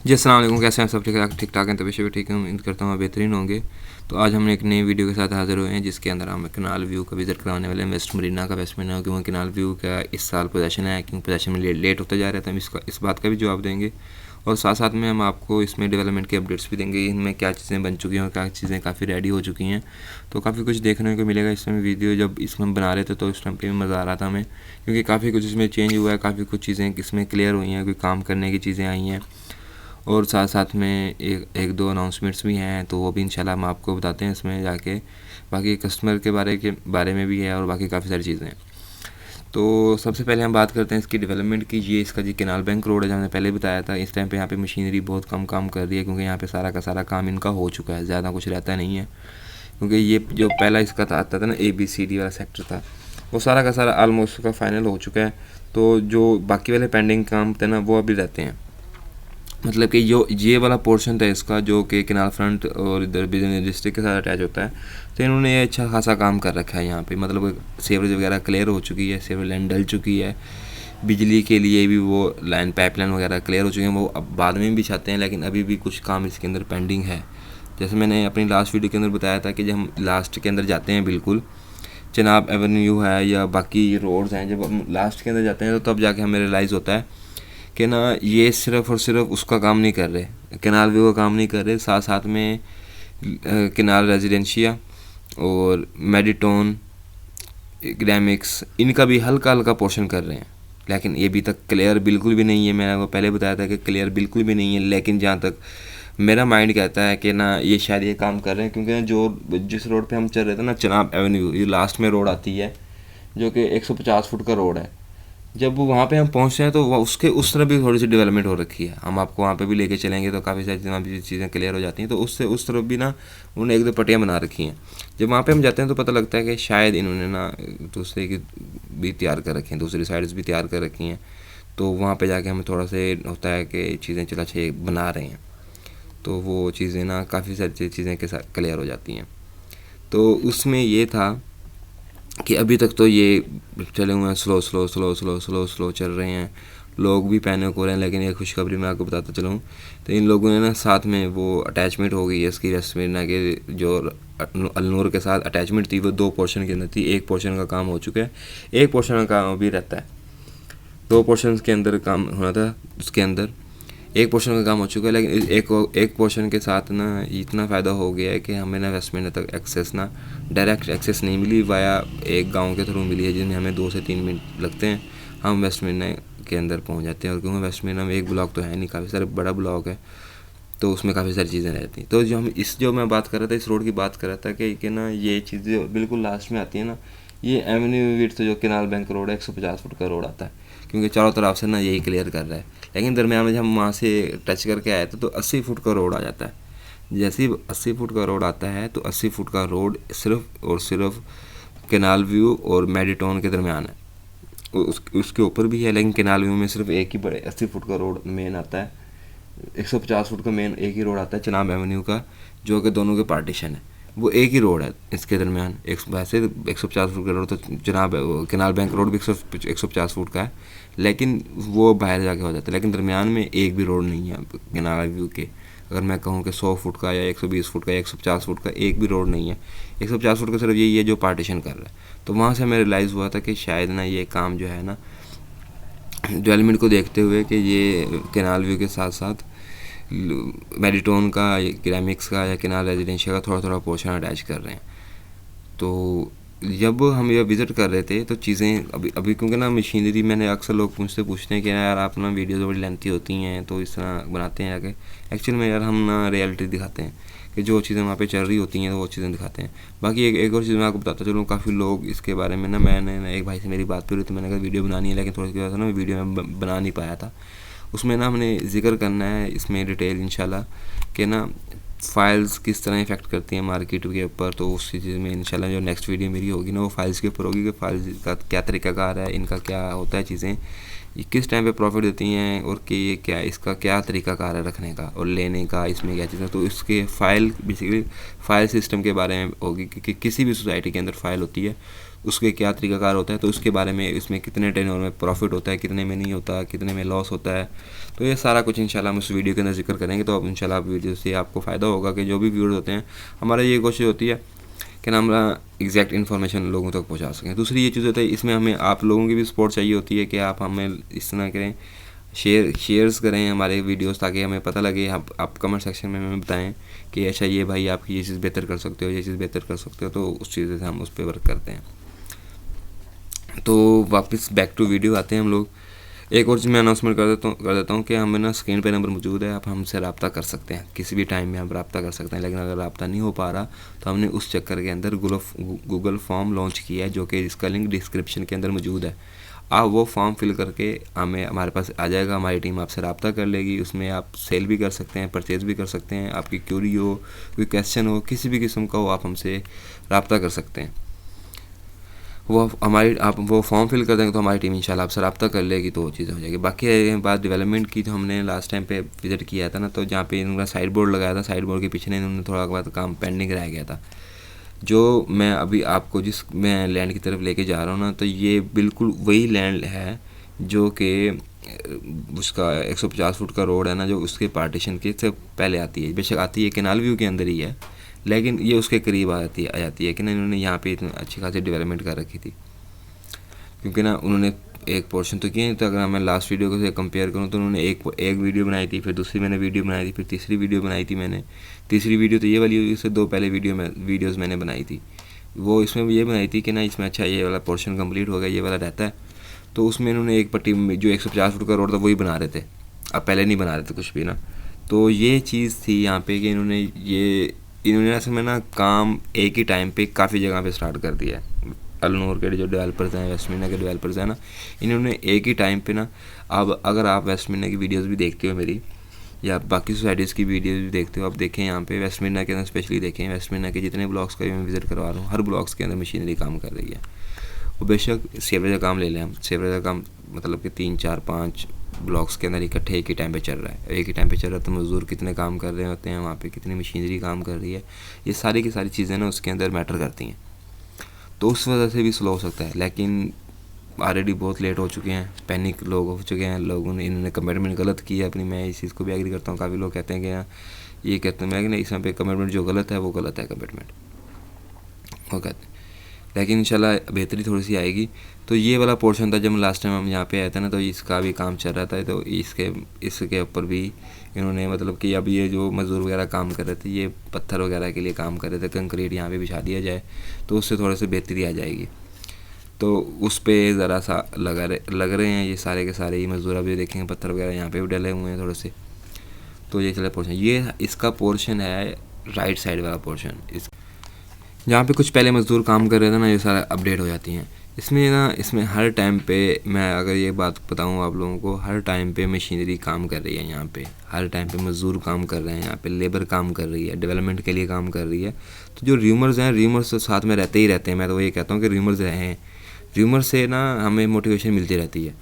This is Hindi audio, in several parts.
जी अस्सलाम वालेकुम, कैसे हैं सब? ठीक ठाक हैं? तबीयत भी ठीक है, उम्मीद करता हूँ बेहतरीन होंगे। तो आज हमने एक नई वीडियो के साथ हाज़िर हुए हैं जिसके अंदर हम कैनाल व्यू का विज़िट कराने वाले हैं। वेस्ट मरीना का, वेस्ट मरीना क्योंकि कैनाल व्यू का इस साल पोजेशन है, क्योंकि पोजेशन में लेट होता जा रहा था। हम इस बात का भी जवाब देंगे और साथ साथ में हम आपको इसमें डेवलपमेंट के अपडेट्स भी देंगे, इनमें क्या चीज़ें बन चुकी हैं और क्या चीज़ें काफ़ी रेडी हो चुकी हैं। तो काफ़ी कुछ देखने को मिलेगा इस समय। वीडियो जब इसमें बना रहे थे तो इस टाइम पे मज़ा आ रहा था हमें, क्योंकि काफ़ी कुछ इसमें चेंज हुआ है, काफ़ी कुछ चीज़ें इसमें क्लियर हुई हैं, कोई काम करने की चीज़ें आई हैं और साथ साथ में एक दो अनाउंसमेंट्स भी हैं, तो वो भी इंशाल्लाह हम आपको बताते हैं इसमें जाके। बाकी कस्टमर के बारे में भी है और बाकी काफ़ी सारी चीज़ें हैं। तो सबसे पहले हम बात करते हैं इसकी डेवलपमेंट की। ये इसका जी कैनाल बैंक रोड है, जो हमने पहले बताया था। इस टाइम पे यहाँ पे मशीनरी बहुत कम काम कर रही है, क्योंकि यहाँ पे सारा का सारा काम इनका हो चुका है, ज़्यादा कुछ रहता नहीं है। क्योंकि ये जो पहला इसका आता था ना, ABCD वाला सेक्टर था, वो सारा का सारा आलमोस्ट उसका फाइनल हो चुका है। तो जो बाकी वाले पेंडिंग काम थे ना, वो अभी रहते हैं। मतलब कि जो ये वाला पोर्शन था इसका, जो कि कैनाल फ्रंट और इधर बिजनेस डिस्ट्रिक्ट के साथ अटैच होता है, तो इन्होंने ये अच्छा खासा काम कर रखा है यहाँ पे। मतलब सीवरेज वगैरह क्लियर हो चुकी है, सीवरेज लाइन डल चुकी है, बिजली के लिए भी वो लाइन पाइपलाइन वगैरह क्लियर हो चुकी हैं। वो अब बाद में भी चाहते हैं, लेकिन अभी भी कुछ काम इसके अंदर पेंडिंग है। जैसे मैंने अपनी लास्ट वीडियो के अंदर बताया था कि जब हम लास्ट के अंदर जाते हैं, बिल्कुल चिनाब एवेन्यू है या बाकी रोड्स हैं, जब हम लास्ट के अंदर जाते हैं तो तब जाके हमें रियलाइज़ होता है कि ना ये सिर्फ़ और सिर्फ उसका काम नहीं कर रहे, कैनाल व्यू का काम नहीं कर रहे, साथ साथ में कैनाल रेजिडेंशिया और मेडिटोन, ग्रामिक्स, इनका भी हल्का हल्का पोर्शन कर रहे हैं। लेकिन ये अभी तक क्लियर बिल्कुल भी नहीं है। मैंने आपको पहले बताया था कि क्लियर बिल्कुल भी नहीं है, लेकिन जहाँ तक मेरा माइंड कहता है कि ना ये शायद ये काम कर रहे हैं, क्योंकि जो जिस रोड पे हम चल रहे थे ना, चिनाब एवेन्यू, ये लास्ट में रोड आती है जो कि 150 फुट का रोड है। जब वो वहाँ पे हम पहुँचते हैं तो उसके उस तरफ भी थोड़ी सी डेवलपमेंट हो रखी है। हम आपको वहाँ पे भी लेके चलेंगे तो काफ़ी सारी वहाँ भी चीज़ें क्लियर हो जाती हैं। तो उससे उस तरफ भी ना उन्होंने एक दो पट्टियाँ बना रखी हैं। जब वहाँ पे हम जाते हैं तो पता लगता है कि शायद इन्होंने ना दूसरे की भी तैयार कर रखी हैं, दूसरी साइड्स भी तैयार कर रखी हैं। तो वहाँ पे जाके हमें थोड़ा सा होता है कि चीज़ें चला अच्छे बना रहे हैं, तो वो चीज़ें ना काफ़ी सारी चीज़ें के साथ क्लियर हो जाती हैं। तो उसमें ये था कि अभी तक तो ये चले हुए हैं, slow slow slow slow slow slow चल रहे हैं, लोग भी पैनिक हो रहे हैं। लेकिन एक खुशखबरी मैं आपको बताता चलूँ, तो इन लोगों ने ना साथ में वो अटैचमेंट हो गई है इसकी, वेस्ट मरीना के जो अलनूर के साथ अटैचमेंट थी, वो दो पोर्शन के अंदर थी। एक पोर्शन का काम हो चुका है, एक पोर्शन का काम अभी रहता है। दो पोर्शन के अंदर काम होना था, उसके अंदर एक पोर्शन का काम हो चुका है। लेकिन एक पोर्शन के साथ ना इतना फ़ायदा हो गया है कि हमें ना वेस्ट मरीना तक एक्सेस ना डायरेक्ट एक्सेस नहीं मिली, वाया एक गांव के थ्रू मिली है, जिसमें हमें 2 से 3 मिनट लगते हैं, हम वेस्ट मरीना के अंदर पहुंच जाते हैं। और क्योंकि वेस्ट मरीना में एक ब्लॉक तो है नहीं, काफ़ी सारे बड़ा ब्लॉक है, तो उसमें काफ़ी सारी चीज़ें रहती हैं। तो जो मैं बात कर रहा था, इस रोड की बात कर रहा था कि ना ये चीज़ें बिल्कुल लास्ट में आती है ना, ये एवेन्यू विड्थ जो कैनाल बैंक रोड है, 150 फुट का रोड आता है, क्योंकि चारों तरफ से ना यही क्लियर कर रहा है। लेकिन दरम्यान में जब हम वहाँ से टच करके आए थे तो 80 फुट का रोड आ जाता है। जैसे ही 80 फुट का रोड आता है तो 80 फुट का रोड सिर्फ और सिर्फ कैनाल व्यू और मेडिटोन के दरमियान है। उसके ऊपर भी है, लेकिन कैनाल व्यू में सिर्फ एक ही बड़े 80 फुट का रोड मेन आता है। 150 फुट का मेन एक ही रोड आता है चिनाब एवेन्यू का, जो कि दोनों के पार्टीशन है, वो एक ही रोड है इसके दरमियान। वैसे 150 फुट का रोड तो जनाब कैनाल बैंक रोड भी 150 फुट का है, लेकिन वो बाहर जाके हो जाता है। लेकिन दरमियान में एक भी रोड नहीं है कैनाल व्यू के। अगर मैं कहूँ कि 100 फुट का या 120 फुट का या 150 फुट का, एक भी रोड नहीं है। 150 फुट का सिर्फ यही है जो पार्टीशन कर रहा है। तो वहाँ से हमें रियलाइज़ हुआ था कि शायद ना ये काम जो है ना, डेवलपमेंट को देखते हुए, कि ये कैनाल व्यू के साथ साथ मेडिटोन का, ग्रामिक्स का या कैनाल रेजिडेंशिया का थोड़ा थोड़ा पोर्शन अटैच कर रहे हैं। तो जब हम ये विज़िट कर रहे थे तो चीज़ें अभी क्योंकि ना मशीनरी, मैंने अक्सर लोग मुझसे पूछते हैं कि यार आप ना वीडियोज़ बड़ी लेंथी होती हैं तो इस तरह बनाते हैं आगे। एक्चुअल में यार हम ना रियलिटी दिखाते हैं कि जो चीज़ें वहाँ पे चल रही होती हैं वो चीज़ें दिखाते हैं। बाकी एक और चीज़ मैं आपको बताता चलूँ, काफ़ी लोग इसके बारे में ना, मैंने एक भाई से मेरी बात हुई तो मैंने कहा वीडियो बनानी है, लेकिन थोड़ी सी वजह से ना मैं वीडियो में बना नहीं पाया था। उसमें ना हमने जिक्र करना है इसमें डिटेल इंशाल्लाह कि ना फाइल्स किस तरह इफेक्ट करती हैं मार्केट के ऊपर। तो उस चीज़ में इंशाल्लाह जो नेक्स्ट वीडियो मेरी होगी ना, वो फाइल्स के ऊपर होगी कि फाइल्स का क्या तरीकाकार है, इनका क्या होता है, चीज़ें ये किस टाइम पे प्रॉफिट देती हैं, और कि ये क्या, इसका क्या तरीकाकार है रखने का और लेने का, इसमें क्या चीज़ है। तो इसके फाइल बेसिकली फाइल सिस्टम के बारे में होगी कि किसी भी सोसाइटी के अंदर फाइल होती है उसके क्या तरीकाकार होता है, तो उसके बारे में, इसमें कितने टेन्योर में प्रॉफिट होता है, कितने में नहीं होता, कितने में लॉस होता है, तो ये सारा कुछ इंशाल्लाह हम उस वीडियो के अंदर जिक्र करेंगे। तो अब इंशाल्लाह वीडियो से आपको फ़ायदा होगा कि जो भी व्यूअर्स होते हैं, हमारा ये कोशिश होती है कि ना हम एग्जैक्ट इन्फॉर्मेशन लोगों तक पहुंचा सकें। दूसरी ये चीज़ होती है, इसमें हमें आप लोगों की भी सपोर्ट चाहिए होती है कि आप हमें इस तरह करें, शेयर्स करें हमारे वीडियोस, ताकि हमें पता लगे। आप कमेंट सेक्शन में हमें बताएं कि अच्छा ये भाई आप ये चीज़ बेहतर कर सकते हो, ये चीज़ बेहतर कर सकते हो, तो उस चीज़ से हम उस पर वर्क करते हैं। तो वापस बैक टू वीडियो आते हैं हम लोग। एक और चीज़ मैं अनाउंसमेंट कर देता हूँ कि हमें ना स्क्रीन पे नंबर मौजूद है, आप हमसे रब्ता कर सकते हैं, किसी भी टाइम में आप रब्ता कर सकते हैं। लेकिन अगर रब्ता नहीं हो पा रहा तो हमने उस चक्कर के अंदर गूगल फॉर्म लॉन्च किया है, जो कि इसका लिंक डिस्क्रिप्शन के अंदर मौजूद है। आप वो फॉर्म फिल करके हमारे पास आ जाएगा, हमारी टीम आपसे रब्ता कर लेगी। उसमें आप सेल भी कर सकते हैं, परचेज़ भी कर सकते हैं, आपकी क्यूरी हो, कोई क्वेश्चन हो, किसी भी किस्म का हो, आप हमसे रब्ता कर सकते हैं। आप वो फॉर्म फिल कर देंगे तो हमारी टीम इंशाल्लाह आपसे रब्ता कर लेगी, तो वो चीज़ें हो जाएगी। बाकी बात डेवलपमेंट की, तो हमने लास्ट टाइम पे विज़िट किया था ना, तो जहाँ पे इन्होंने साइड बोर्ड लगाया था, साइड बोर्ड के पीछे इन्होंने थोड़ा बहुत काम पेंडिंग रह गया था। जो मैं अभी आपको मैं लैंड की तरफ लेके जा रहा हूँ ना, तो ये बिल्कुल वही लैंड है जो कि उसका 150 फुट का रोड है ना, जो उसके पार्टीशन के से पहले आती है। बेशक आती है कैनाल व्यू के अंदर ही है, लेकिन ये उसके करीब आ जाती है कि ना, इन्होंने यहाँ पे इतनी अच्छी खासी डेवलपमेंट कर रखी थी। क्योंकि ना उन्होंने एक पोर्शन तो किया, तो अगर मैं लास्ट वीडियो को से कंपेयर करूँ तो उन्होंने एक वीडियो बनाई थी, फिर दूसरी मैंने वीडियो बनाई थी, फिर तीसरी वीडियो बनाई थी मैंने। तीसरी वीडियो तो ये वाली हुई, इससे 2 पहले वीडियोज़ मैंने बनाई थी। वो इसमें ये बनाई थी कि ना इसमें अच्छा ये वाला पोर्शन कंप्लीट हो गया, ये वाला रहता है। तो उसमें इन्होंने एक पट्टी में जो 150 फुट का रोड था वही बना रहे थे, अब पहले नहीं बना रहे थे कुछ भी ना। तो ये चीज़ थी यहाँ पे कि इन्होंने असल में ना काम एक ही टाइम पे काफ़ी जगह पे स्टार्ट कर दिया है। अलनूर के जो डेवलपर्स हैं, वेस्ट मिना के डेवलपर्स हैं ना, इन्होंने एक ही टाइम पे ना, अब अगर आप वेस्ट मिना की वीडियोस भी देखते हो मेरी, या बाकी सोसाइटीज़ की वीडियोस भी देखते हो, आप देखें यहाँ पे वेस्ट मिना के अंदर स्पेशली देखें, वेस्ट मिना के जितने ब्लॉक्स का भी मैं विज़िट करवा रहा हूँ, हर ब्लॉक्स के अंदर मशीनरी काम कर रही है। वो बेशक सेवरेज का काम ले लें हम, सेवरेज का काम मतलब कि 3, 4, 5 ब्लॉक्स के अंदर इकट्ठे एक ही टाइम पे चल रहा है। एक ही टाइम पे चल रहा है तो मज़दूर कितने काम कर रहे होते हैं, वहाँ पे कितनी मशीनरी काम कर रही है, ये सारी की सारी चीज़ें ना उसके अंदर मैटर करती हैं। तो उस वजह से भी स्लो हो सकता है, लेकिन ऑलरेडी बहुत लेट हो चुके हैं, पैनिक लोग हो चुके हैं, लोगों ने इन्होंने कमिटमेंट गलत की है अपनी। मैं इस चीज़ को भी एग्री करता हूँ। काफ़ी लोग कहते हैं कि ये कहते हैं, मैं कि नहीं, इसमें पे कमिटमेंट जो गलत है वो गलत है कमिटमेंट, वो कहते हैं। लेकिन इंशाल्लाह बेहतरी थोड़ी सी आएगी। तो ये वाला पोर्शन था जब लास्ट टाइम हम यहाँ पे आए थे ना, तो इसका भी काम चल रहा था। तो इसके ऊपर भी इन्होंने मतलब कि अब ये जो मज़दूर वगैरह काम कर रहे थे, ये पत्थर वगैरह के लिए काम कर रहे थे, कंक्रीट यहाँ पे बिछा दिया जाए तो उससे थोड़ा सा बेहतरी आ जाएगी। तो उस पर ज़रा सा लग रहे हैं ये सारे के सारे ही मज़दूर। अब ये देखेंगे पत्थर वगैरह यहाँ पे भी डले हुए हैं थोड़े से। तो ये चला पोर्शन, ये इसका पोर्शन है राइट साइड वाला पोर्शन, जहाँ पे कुछ पहले मज़दूर काम कर रहे थे ना, ये सारा अपडेट हो जाती हैं। इसमें हर टाइम पे, मैं अगर ये बात बताऊँ आप लोगों को, हर टाइम पे मशीनरी काम कर रही है यहाँ पे, हर टाइम पे मज़दूर काम कर रहे हैं यहाँ पे, लेबर काम कर रही है, डेवलपमेंट के लिए काम कर रही है। तो जो र्यूमर्स हैं, र्यूमर्स तो साथ में रहते ही रहते हैं। मैं तो ये कहता हूँ कि र्यूमर्स रहें, र्यूमर से ना हमें मोटिवेशन मिलती रहती है।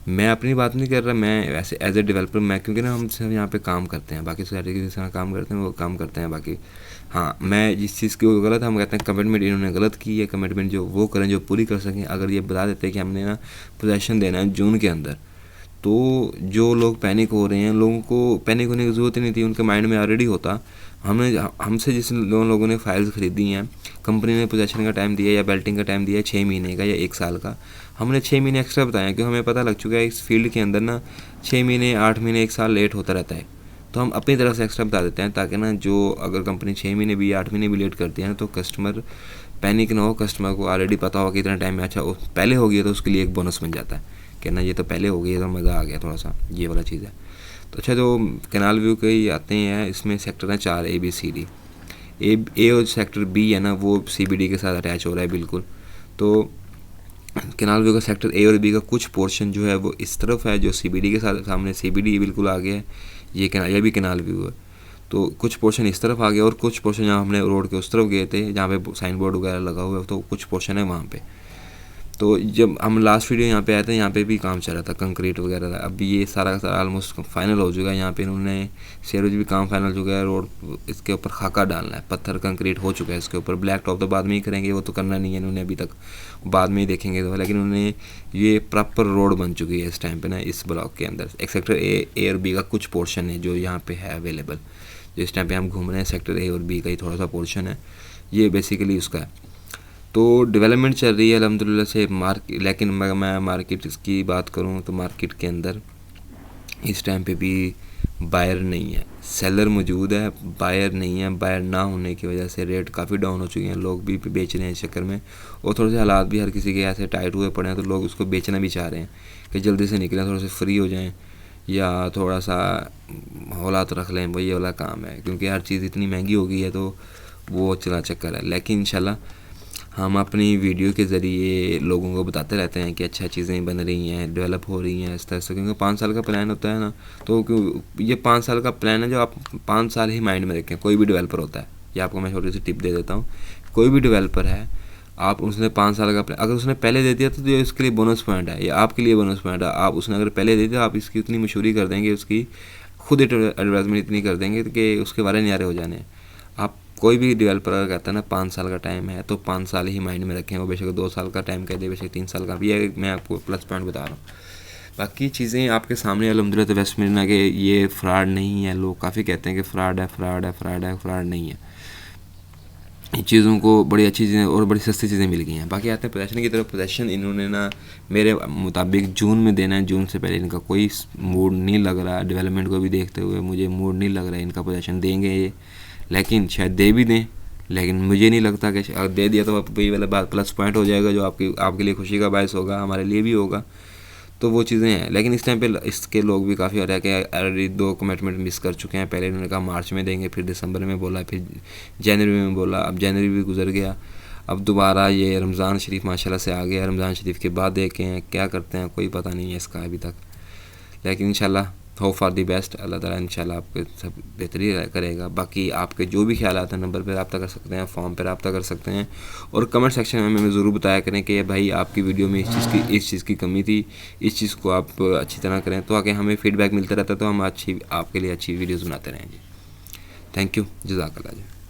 मैं अपनी बात नहीं कर रहा, मैं ऐसे एज ए डेवलपर, मैं क्योंकि ना हम सब यहाँ पे काम करते हैं, बाकी सोसाइटी के जिस तरह काम करते हैं वो काम करते हैं। बाकी हाँ, मैं जिस चीज़ की वो गलत है, हम कहते हैं कमिटमेंट इन्होंने गलत की है। कमिटमेंट जो वो करें जो पूरी कर सकें। अगर ये बता देते हैं कि हमने ना पोजेसन देना है जून के अंदर, तो जो लोग पैनिक हो रहे हैं, लोगों को पैनिक होने की ज़रूरत ही नहीं थी, उनके माइंड में ऑलरेडी होता। हमसे जिस लोगों ने फाइल्स ख़रीदी हैं, कंपनी ने पोजेसन का टाइम दिया या बेल्टिंग का टाइम दिया 6 महीने का या 1 साल का, हमने 6 महीने एक्स्ट्रा बताया, क्योंकि हमें पता लग चुका है इस फील्ड के अंदर ना 6 महीने, 8 महीने, 1 साल लेट होता रहता है। तो हम अपनी तरफ से एक्स्ट्रा बता देते हैं, ताकि ना जो अगर कंपनी 6 महीने भी 8 महीने भी लेट करती है ना, तो कस्टमर पैनिक ना हो। कस्टमर को ऑलरेडी पता हो कि इतना टाइम में अच्छा पहले हो गया तो उसके लिए एक बोनस बन जाता है कि ना ये तो पहले हो गई, तो मज़ा आ गया थोड़ा सा, ये वाला चीज़ है। तो अच्छा, जो कैनाल व्यू के ही आते हैं, इसमें सेक्टर हैं 4 ABCD। ए और सेक्टर बी है ना, वो CBD के साथ अटैच हो रहा है बिल्कुल। तो कैनाल व्यू का सेक्टर ए और बी का कुछ पोर्शन जो है वो इस तरफ है, जो CBD के साथ सामने CBD बिल्कुल आ गया है। ये भी कैनाल व्यू है। तो कुछ पोर्शन इस तरफ आ गया, और कुछ पोर्शन जहाँ हमने रोड के उस तरफ गए थे, जहाँ पे साइन बोर्ड वगैरह लगा हुआ है, तो कुछ पोर्शन है वहाँ पे। तो जब हम लास्ट वीडियो यहाँ पे आए थे, यहाँ पे भी काम चल रहा था, कंक्रीट वगैरह था। अब ये सारा का सारा ऑलमोस्ट फाइनल हो चुका है। यहाँ पे इन्होंने सेरोज भी काम फाइनल हो चुका है। रोड इसके ऊपर खाका डालना है, पत्थर कंक्रीट हो चुका है इसके ऊपर। ब्लैक टॉप तो बाद में ही करेंगे, वो तो करना नहीं है इन्होंने अभी तक, बाद में ही देखेंगे तो। लेकिन उन्होंने ये प्रॉपर रोड बन चुकी है इस टाइम पे ना, इस ब्लॉक के अंदर। एक सेक्टर ए और बी का कुछ पोर्शन है जो यहाँ पे है अवेलेबल, जो इस टाइम पे हम घूम रहे हैं। सेक्टर ए और बी का ही थोड़ा सा पोर्शन है, ये बेसिकली उसका है। तो डेवलपमेंट चल रही है अल्हम्दुलिल्लाह से लेकिन मैं मार्केट की बात करूँ तो मार्केट के अंदर इस टाइम पे भी बायर नहीं है। सेलर मौजूद है, बायर नहीं है। बायर ना होने की वजह से रेट काफ़ी डाउन हो चुके हैं, लोग भी बेच रहे हैं इस चक्कर में। और थोड़े से हालात भी हर किसी के ऐसे टाइट हुए पड़े हैं, तो लोग उसको बेचना भी चाह रहे हैं कि जल्दी से निकलें, थोड़े से फ्री हो जाएं या थोड़ा सा हालात रख लें, वही वाला काम है। क्योंकि हर चीज़ इतनी महंगी हो गई है, तो वो चला चक्कर है। लेकिन इंशाल्लाह हम अपनी वीडियो के ज़रिए लोगों को बताते रहते हैं कि अच्छा चीज़ें बन रही हैं, डेवलप हो रही हैं इस तरह से। क्योंकि 5 साल का प्लान होता है ना, तो ये 5 साल का प्लान है जो आप 5 साल ही माइंड में रखें। कोई भी डेवलपर होता है, ये आपको मैं छोटी सी टिप दे देता हूँ। कोई भी डेवलपर है, आप उसने 5 साल का प्लान अगर उसने पहले दे दिया तो ये इसके लिए बोनस पॉइंट है, ये आपके लिए बोनस पॉइंट है। आप उसने अगर पहले दे दिया, आप इसकी उतनी मशहूरी कर देंगे, उसकी खुद एडवर्टाइजमेंट इतनी कर देंगे कि उसके बारे न्यारे हो जाने। आप कोई भी डेवलपर अगर कहता है ना 5 साल का टाइम है, तो 5 साल ही माइंड में रखें। वो बेशक 2 साल का टाइम कह दे, बेशक 3 साल का भी है, मैं आपको प्लस पॉइंट बता रहा हूँ। बाकी चीज़ें आपके सामने अल्हम्दुलिल्लाह। तो वेस्ट मरीना के ये फ्रॉड नहीं है। लोग काफ़ी कहते हैं कि फ़्रॉड है, फ़्रॉड है, फ़्रॉड है, फ़्रॉड नहीं है। इन चीज़ों को बड़ी अच्छी चीज़ें और बड़ी सस्ती चीज़ें मिल गई हैं। बाकी आते हैं पोजेशन की तरफ। पोजेशन इन्होंने ना मेरे मुताबिक जून में देना है। जून से पहले इनका कोई मूड नहीं लग रहा, डेवलपमेंट को भी देखते हुए मुझे मूड नहीं लग रहा है इनका पोजेशन देंगे ये। लेकिन शायद दे भी दें, लेकिन मुझे नहीं लगता कि अगर दे दिया तो वही वाला बात प्लस पॉइंट हो जाएगा, जो आपके लिए खुशी का बायस होगा, हमारे लिए भी होगा। तो वो चीज़ें हैं। लेकिन इस टाइम पे इसके लोग भी काफ़ी हो रहा है कि ऑलरेडी 2 कमिटमेंट मिस कर चुके हैं। पहले इन्होंने कहा मार्च में देंगे, फिर दिसंबर में बोला, फिर जनवरी में बोला। अब जनवरी भी गुजर गया, अब दोबारा ये रमज़ान शरीफ माशाल्लाह से आ गया। रमज़ान शरीफ के बाद देखें हैं क्या करते हैं, कोई पता नहीं है इसका अभी तक। लेकिन इंशाल्लाह होप फॉर दी बेस्ट। अल्लाह ताला इंशाल्लाह आपके सब बेहतरी करेगा। बाकी आपके जो भी ख्यालात हैं, नंबर पर रब्ता कर सकते हैं, फॉर्म पर रब्ता कर सकते हैं। और कमेंट सेक्शन में हमें ज़रूर बताया करें कि भाई आपकी वीडियो में इस चीज़ की कमी थी, इस चीज़ को आप अच्छी तरह करें, तो आगे हमें फीडबैक मिलता रहता है, तो हम आपके लिए अच्छी वीडियोज़ बनाते रहेंगे। थैंक यू, जज़ाकल्लाह।